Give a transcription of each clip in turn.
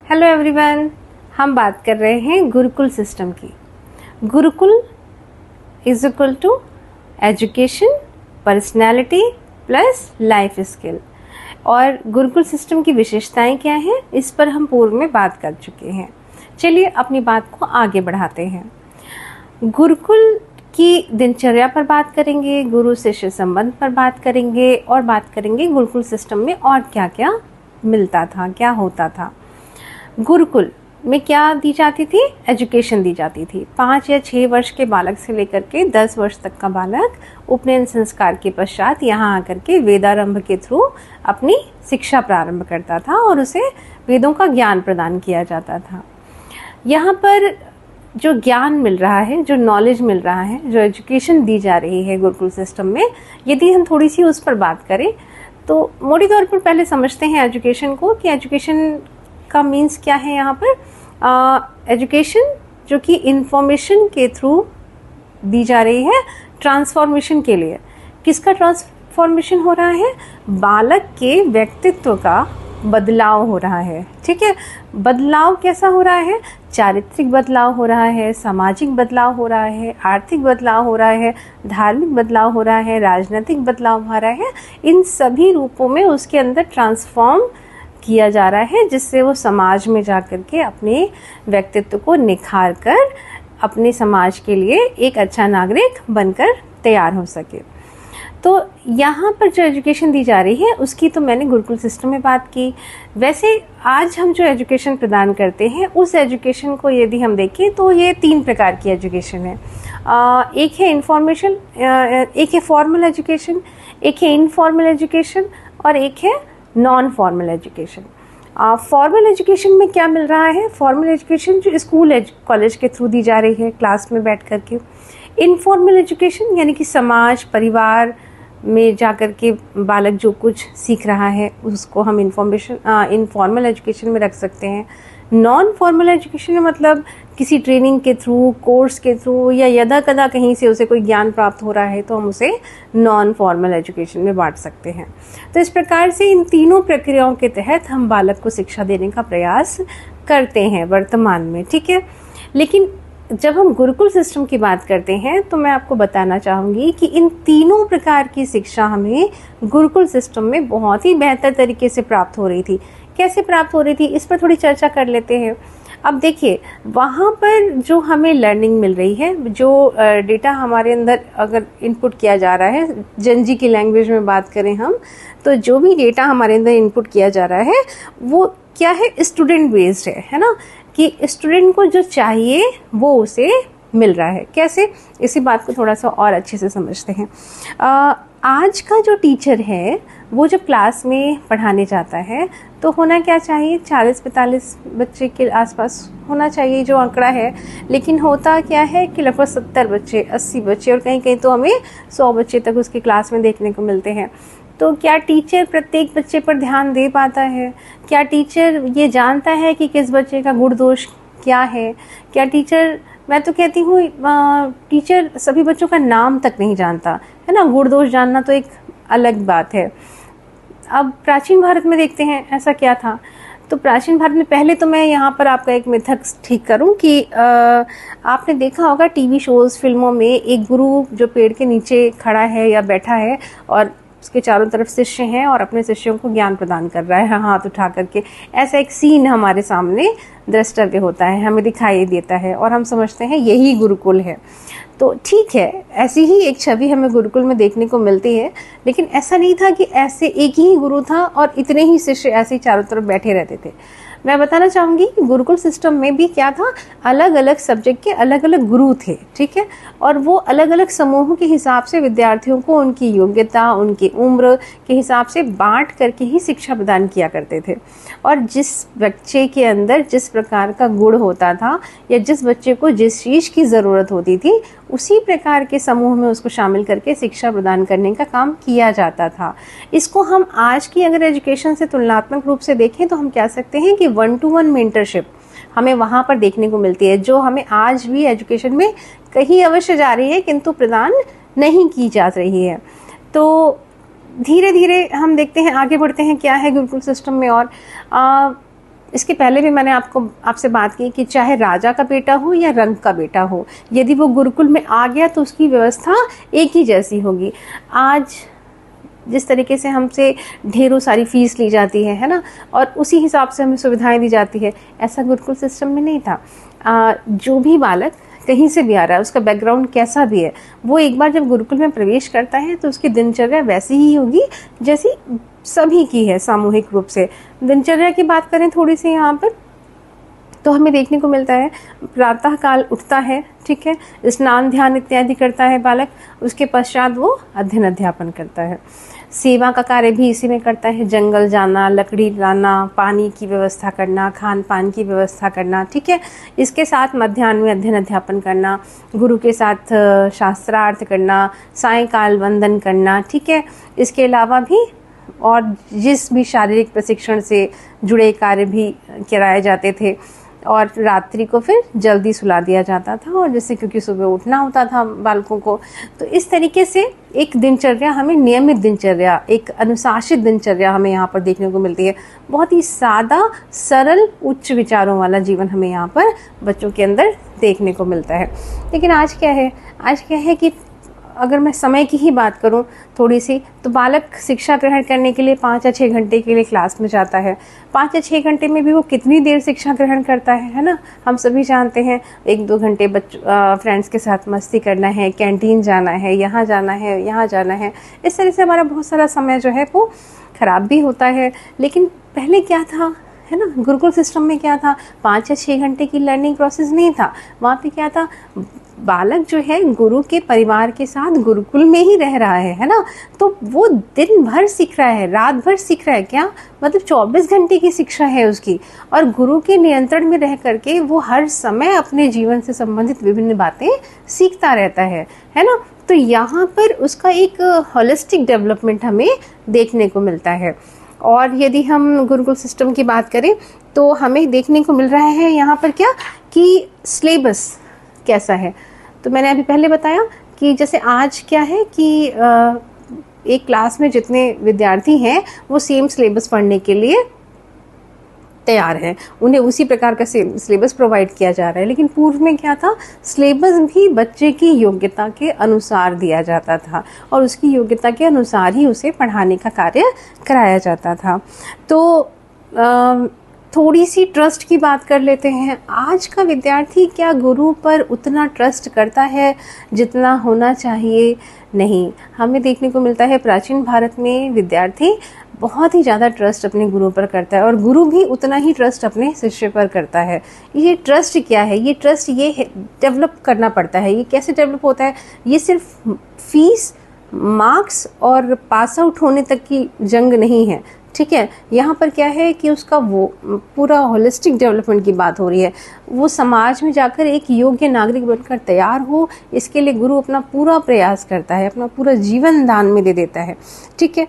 Hello everyone, हम बात कर रहे हैं गुरुकुल सिस्टम की। Gurukul is equal to education, personality plus life skill. और गुरुकुल सिस्टम की विशेषताएं क्या हैं, इस पर हम पूर्व में बात कर चुके हैं। चलिए अपनी बात को आगे बढ़ाते हैं। गुरुकुल की दिनचर्या पर बात करेंगे, गुरु शिष्य संबंध पर बात करेंगे और बात करेंगे गुरुकुल सिस्टम में और क्या क्या मिलता था, क्या होता था। गुरुकुल में क्या दी जाती थी? एजुकेशन दी जाती थी। 5 या 6 वर्ष के बालक से लेकर के 10 वर्ष तक का बालक उपनयन संस्कार के पश्चात यहाँ आकर के वेदारंभ के थ्रू अपनी शिक्षा प्रारंभ करता था और उसे वेदों का ज्ञान प्रदान किया जाता था। यहाँ पर जो ज्ञान मिल रहा है, जो नॉलेज मिल रहा है, जो एजुकेशन दी जा रही है गुरुकुल सिस्टम में, यदि हम थोड़ी सी उस पर बात करें तो मोटे तौर पर पहले समझते हैं एजुकेशन को कि एजुकेशन का मीन्स क्या है। यहाँ पर एजुकेशन जो कि इंफॉर्मेशन के थ्रू दी जा रही है ट्रांसफॉर्मेशन के लिए। किसका ट्रांसफॉर्मेशन हो रहा है? बालक के व्यक्तित्व का बदलाव हो रहा है। ठीक है, बदलाव कैसा हो रहा है? चारित्रिक बदलाव हो रहा है, सामाजिक बदलाव हो रहा है, आर्थिक बदलाव हो रहा है, धार्मिक बदलाव हो रहा है, राजनीतिक बदलाव हो रहा है। इन सभी रूपों में उसके अंदर ट्रांसफॉर्म किया जा रहा है, जिससे वो समाज में जाकर के अपने व्यक्तित्व को निखार कर अपने समाज के लिए एक अच्छा नागरिक बनकर तैयार हो सके। तो यहाँ पर जो एजुकेशन दी जा रही है उसकी तो मैंने गुरुकुल सिस्टम में बात की। वैसे आज हम जो एजुकेशन प्रदान करते हैं उस एजुकेशन को यदि हम देखें तो ये 3 प्रकार की एजुकेशन है। एक है इंफॉर्मेशन, एक है फॉर्मल एजुकेशन, एक है इनफॉर्मल एजुकेशन और एक है non formal education. Formal education में क्या मिल रहा है? फॉर्मल एजुकेशन जो स्कूल कॉलेज के थ्रू दी जा रही है क्लास में बैठ कर के। इनफॉर्मल एजुकेशन यानी कि समाज परिवार में जाकर के बालक जो कुछ सीख रहा है उसको हम इनफॉर्मल एजुकेशन में रख सकते हैं। नॉन फॉर्मल एजुकेशन में मतलब किसी ट्रेनिंग के थ्रू, कोर्स के थ्रू या यदा कदा कहीं से उसे कोई ज्ञान प्राप्त हो रहा है तो हम उसे नॉन फॉर्मल एजुकेशन में बांट सकते हैं। तो इस प्रकार से इन तीनों प्रक्रियाओं के तहत हम बालक को शिक्षा देने का प्रयास करते हैं वर्तमान में। ठीक है, लेकिन जब हम गुरुकुल सिस्टम की बात करते हैं तो मैं आपको बताना चाहूँगी कि इन तीनों प्रकार की शिक्षा हमें गुरुकुल सिस्टम में बहुत ही बेहतर तरीके से प्राप्त हो रही थी। कैसे प्राप्त हो रही थी, इस पर थोड़ी चर्चा कर लेते हैं। अब देखिए, वहाँ पर जो हमें लर्निंग मिल रही है, जो डेटा हमारे अंदर अगर इनपुट किया जा रहा है, जनजी की लैंग्वेज में बात करें हम, तो जो भी डेटा हमारे अंदर इनपुट किया जा रहा है वो क्या है? स्टूडेंट बेस्ड है ना, कि स्टूडेंट को जो चाहिए वो उसे मिल रहा है। कैसे? इसी बात को थोड़ा सा और अच्छे से समझते हैं। आज का जो टीचर है वो जब क्लास में पढ़ाने जाता है तो होना क्या चाहिए? 40-45 बच्चे के आसपास होना चाहिए जो आंकड़ा है, लेकिन होता क्या है कि लगभग 70 बच्चे, 80 बच्चे और कहीं कहीं तो हमें 100 बच्चे तक उसकी क्लास में देखने को मिलते हैं। तो क्या टीचर प्रत्येक बच्चे पर ध्यान दे पाता है? क्या टीचर ये जानता है कि किस बच्चे का गुण दोष क्या है? क्या टीचर, मैं तो कहती हूँ टीचर सभी बच्चों का नाम तक नहीं जानता है ना। गुण दोष जानना तो एक अलग बात है। अब प्राचीन भारत में देखते हैं ऐसा क्या था। तो प्राचीन भारत में, पहले तो मैं यहाँ पर आपका एक मिथक ठीक करूँ कि आपने देखा होगा टीवी शोज़, फिल्मों में एक गुरु जो पेड़ के नीचे खड़ा है या बैठा है और उसके चारों तरफ शिष्य हैं और अपने शिष्यों को ज्ञान प्रदान कर रहा है हाथ उठा करके। ऐसा एक सीन हमारे सामने द्रष्टव्य होता है, हमें दिखाई देता है और हम समझते हैं यही गुरुकुल है। तो ठीक है, ऐसी ही एक छवि हमें गुरुकुल में देखने को मिलती है, लेकिन ऐसा नहीं था कि ऐसे एक ही गुरु था और इतने ही शिष्य ऐसे ही चारों तरफ बैठे रहते थे। मैं बताना चाहूँगी कि गुरुकुल सिस्टम में भी क्या था, अलग अलग सब्जेक्ट के अलग अलग गुरु थे। ठीक है, और वो अलग अलग समूहों के हिसाब से विद्यार्थियों को उनकी योग्यता, उनकी उम्र के हिसाब से बांट करके ही शिक्षा प्रदान किया करते थे। और जिस बच्चे के अंदर जिस प्रकार का गुण होता था या जिस बच्चे को जिस चीज़ की ज़रूरत होती थी उसी प्रकार के समूह में उसको शामिल करके शिक्षा प्रदान करने का काम किया जाता था। इसको हम आज की अगर एजुकेशन से तुलनात्मक रूप से देखें तो हम कह सकते हैं कि 1-to-1 मेंटरशिप हमें वहाँ पर देखने को मिलती है, जो हमें आज भी एजुकेशन में कहीं अवश्य जारी है किंतु प्रदान नहीं की जा रही है। तो धीरे धीरे हम देखते हैं, आगे बढ़ते हैं क्या है गुरुकुल सिस्टम में। और इसके पहले भी मैंने आपसे बात की कि चाहे राजा का बेटा हो या रंक का बेटा हो, यदि वो गुरुकुल में आ गया तो उसकी व्यवस्था एक ही जैसी होगी। आज जिस तरीके से हमसे ढेरों सारी फीस ली जाती है ना, और उसी हिसाब से हमें सुविधाएं दी जाती है, ऐसा गुरुकुल सिस्टम में नहीं था। जो भी बालक कहीं से भी आ रहा है, उसका बैकग्राउंड कैसा भी है, वो एक बार जब गुरुकुल में प्रवेश करता है तो उसकी दिनचर्या वैसी ही होगी जैसी सभी की है सामूहिक रूप से। दिनचर्या की बात करें थोड़ी सी यहाँ पर, तो हमें देखने को मिलता है प्रातः काल उठता है, ठीक है, स्नान ध्यान इत्यादि करता है बालक, उसके पश्चात वो अध्ययन अध्यापन करता है। सेवा का कार्य भी इसी में करता है, जंगल जाना, लकड़ी लाना, पानी की व्यवस्था करना, खान पान की व्यवस्था करना, ठीक है। इसके साथ मध्याह्न में अध्ययन अध्यापन करना, गुरु के साथ शास्त्रार्थ करना, सायंकाल वंदन करना, ठीक है। इसके अलावा भी और जिस भी शारीरिक प्रशिक्षण से जुड़े कार्य भी कराए जाते थे, और रात्रि को फिर जल्दी सुला दिया जाता था, और जैसे क्योंकि सुबह उठना होता था बालकों को, तो इस तरीके से एक दिनचर्या हमें, नियमित दिनचर्या, एक अनुशासित दिनचर्या हमें यहाँ पर देखने को मिलती है। बहुत ही सादा सरल उच्च विचारों वाला जीवन हमें यहाँ पर बच्चों के अंदर देखने को मिलता है। लेकिन आज क्या है कि अगर मैं समय की ही बात करूं थोड़ी सी, तो बालक शिक्षा ग्रहण करने के लिए 5 या 6 घंटे के लिए क्लास में जाता है। 5 या 6 घंटे में भी वो कितनी देर शिक्षा ग्रहण करता है ना, हम सभी जानते हैं। 1-2 घंटे फ्रेंड्स के साथ मस्ती करना है, कैंटीन जाना है, यहाँ जाना है, यहाँ जाना है, इस तरह से हमारा बहुत सारा समय जो है वो ख़राब भी होता है। लेकिन पहले क्या था, है ना, गुरुकुल सिस्टम में क्या था, 5 या 6 घंटे की लर्निंग प्रोसेस नहीं था। वहाँ पे क्या था, बालक जो है गुरु के परिवार के साथ गुरुकुल में ही रह रहा है ना, तो वो दिन भर सीख रहा है, रात भर सीख रहा है, क्या मतलब 24 घंटे की शिक्षा है उसकी, और गुरु के नियंत्रण में रह करके वो हर समय अपने जीवन से संबंधित विभिन्न बातें सीखता रहता है ना। तो यहाँ पर उसका एक होलिस्टिक डेवलपमेंट हमें देखने को मिलता है। और यदि हम गुरुकुल सिस्टम की बात करें तो हमें देखने को मिल रहा है यहाँ पर क्या कि सिलेबस कैसा है। तो मैंने अभी पहले बताया कि जैसे आज क्या है कि एक क्लास में जितने विद्यार्थी हैं वो सेम सिलेबस पढ़ने के लिए तैयार हैं, उन्हें उसी प्रकार का सिलेबस प्रोवाइड किया जा रहा है। लेकिन पूर्व में क्या था, सिलेबस भी बच्चे की योग्यता के अनुसार दिया जाता था और उसकी योग्यता के अनुसार ही उसे पढ़ाने का कार्य कराया जाता था। तो थोड़ी सी ट्रस्ट की बात कर लेते हैं। आज का विद्यार्थी क्या गुरु पर उतना ट्रस्ट करता है जितना होना चाहिए? नहीं। हमें देखने को मिलता है प्राचीन भारत में विद्यार्थी बहुत ही ज़्यादा ट्रस्ट अपने गुरु पर करता है और गुरु भी उतना ही ट्रस्ट अपने शिष्य पर करता है। ये ट्रस्ट क्या है? ये ट्रस्ट ये डेवलप करना पड़ता है। ये कैसे डेवलप होता है? ये सिर्फ फीस, मार्क्स और पास आउट होने तक की जंग नहीं है, ठीक है। यहाँ पर क्या है कि उसका वो पूरा होलिस्टिक डेवलपमेंट की बात हो रही है। वो समाज में जाकर एक योग्य नागरिक बनकर तैयार हो, इसके लिए गुरु अपना पूरा प्रयास करता है, अपना पूरा जीवन दान में दे देता है, ठीक है।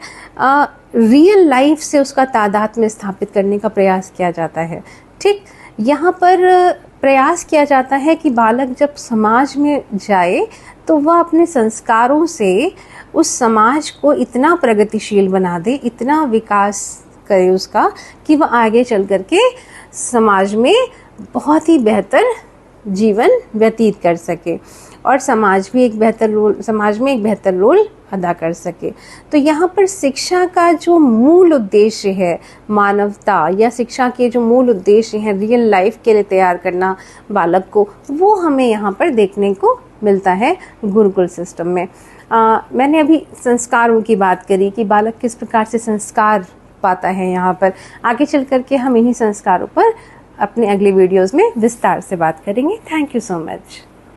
रियल लाइफ से उसका तादात्म्य स्थापित करने का प्रयास किया जाता है, ठीक। यहाँ पर प्रयास किया जाता है कि बालक जब समाज में जाए तो वह अपने संस्कारों से उस समाज को इतना प्रगतिशील बना दे, इतना विकास करे उसका, कि वह आगे चल करके समाज में बहुत ही बेहतर जीवन व्यतीत कर सके और समाज में एक बेहतर रोल अदा कर सके। तो यहाँ पर शिक्षा का जो मूल उद्देश्य है, मानवता या शिक्षा के जो मूल उद्देश्य हैं, रियल लाइफ के लिए तैयार करना बालक को, वो हमें यहाँ पर देखने को मिलता है गुरुकुल सिस्टम में। मैंने अभी संस्कारों की बात करी कि बालक किस प्रकार से संस्कार पाता है। यहाँ पर आगे चल करके हम इन्हीं संस्कारों पर अपने अगले वीडियोज़ में विस्तार से बात करेंगे। Thank you so much.